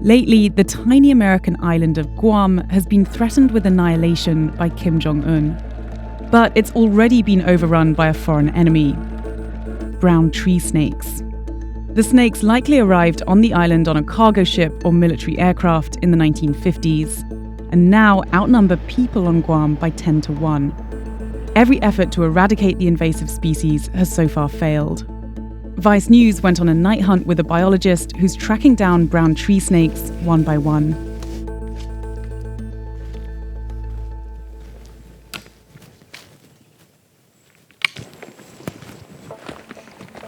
Lately, the tiny American island of Guam has been threatened with annihilation by Kim Jong-un. But it's already been overrun by a foreign enemy: brown tree snakes. The snakes likely arrived on the island on a cargo ship or military aircraft in the 1950s, and now outnumber people on Guam by 10 to 1. Every effort to eradicate the invasive species has so far failed. Vice News went on a night hunt with a biologist who's tracking down brown tree snakes one by one.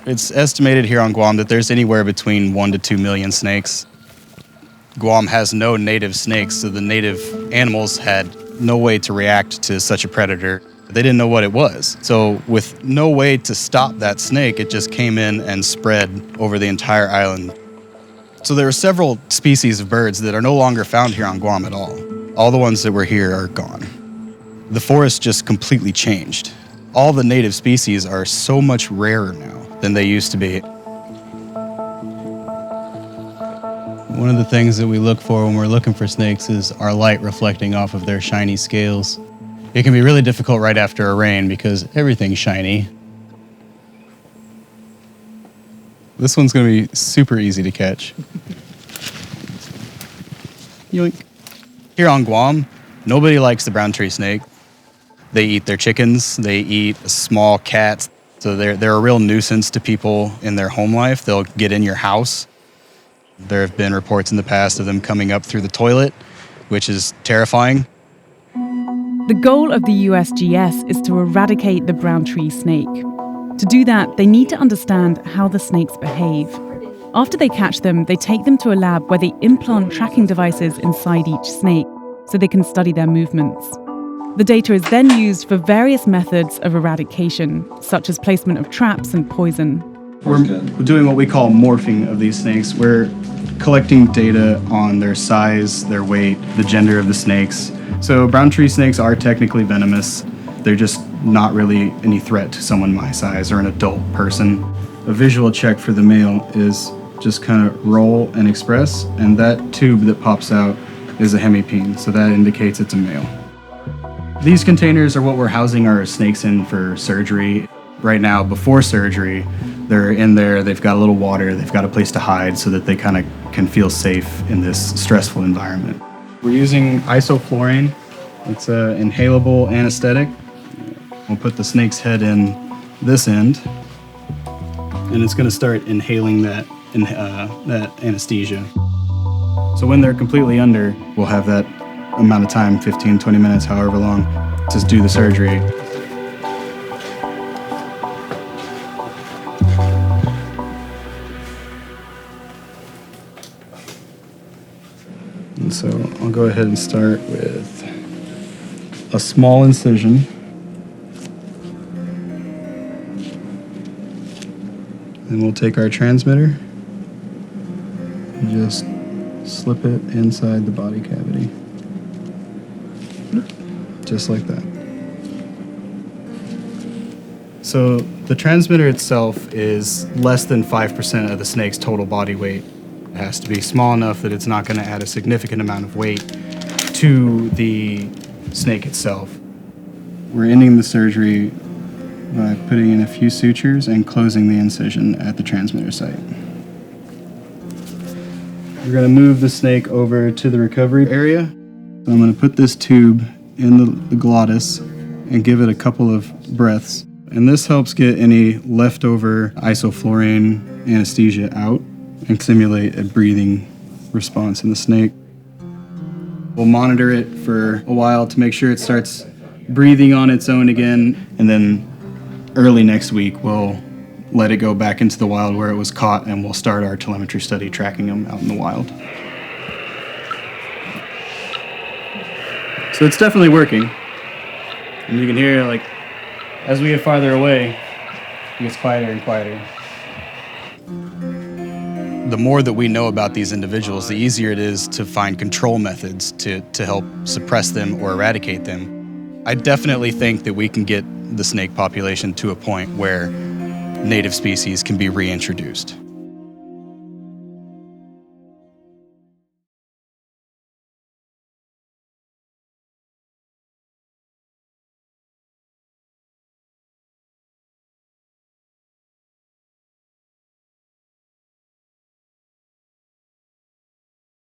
It's estimated here on Guam that there's anywhere between 1 to 2 million snakes. Guam has no native snakes, so the native animals had no way to react to such a predator. They didn't know what it was. So with no way to stop that snake, it just came in and spread over the entire island. So there are several species of birds that are no longer found here on Guam at all. All the ones that were here are gone. The forest just completely changed. All the native species are so much rarer now than they used to be. One of the things that we look for when we're looking for snakes is our light reflecting off of their shiny scales. It can be really difficult right after a rain because everything's shiny. This one's going to be super easy to catch. Yoink. Here on Guam, nobody likes the brown tree snake. They eat their chickens, they eat small cats. So they're a real nuisance to people in their home life. They'll get in your house. There have been reports in the past of them coming up through the toilet, which is terrifying. The goal of the USGS is to eradicate the brown tree snake. To do that, they need to understand how the snakes behave. After they catch them, they take them to a lab where they implant tracking devices inside each snake so they can study their movements. The data is then used for various methods of eradication, such as placement of traps and poison. We're doing what we call morphing of these snakes. We're collecting data on their size, their weight, the gender of the snakes. So brown tree snakes are technically venomous. They're just not really any threat to someone my size or an adult person. A visual check for the male is just kind of roll and express, and that tube that pops out is a hemipene, so that indicates it's a male. These containers are what we're housing our snakes in for surgery. Right now, before surgery, they're in there, they've got a little water, they've got a place to hide so that they kind of can feel safe in this stressful environment. We're using isoflurane. It's an inhalable anesthetic. We'll put the snake's head in this end, and it's going to start inhaling that anesthesia. So when they're completely under, we'll have that amount of time, 15, 20 minutes, however long, to do the surgery. And so I'll go ahead and start with a small incision. And we'll take our transmitter and just slip it inside the body cavity. Just like that. So the transmitter itself is less than 5% of the snake's total body weight. It has to be small enough that it's not going to add a significant amount of weight to the snake itself. We're ending the surgery by putting in a few sutures and closing the incision at the transmitter site. We're going to move the snake over to the recovery area. So I'm going to put this tube in the glottis and give it a couple of breaths. And this helps get any leftover isoflurane anesthesia out and simulate a breathing response in the snake. We'll monitor it for a while to make sure it starts breathing on its own again, and then early next week we'll let it go back into the wild where it was caught, and we'll start our telemetry study tracking them out in the wild. So it's definitely working. And you can hear, like, as we get farther away, it gets quieter and quieter. The more that we know about these individuals, the easier it is to find control methods to help suppress them or eradicate them. I definitely think that we can get the snake population to a point where native species can be reintroduced.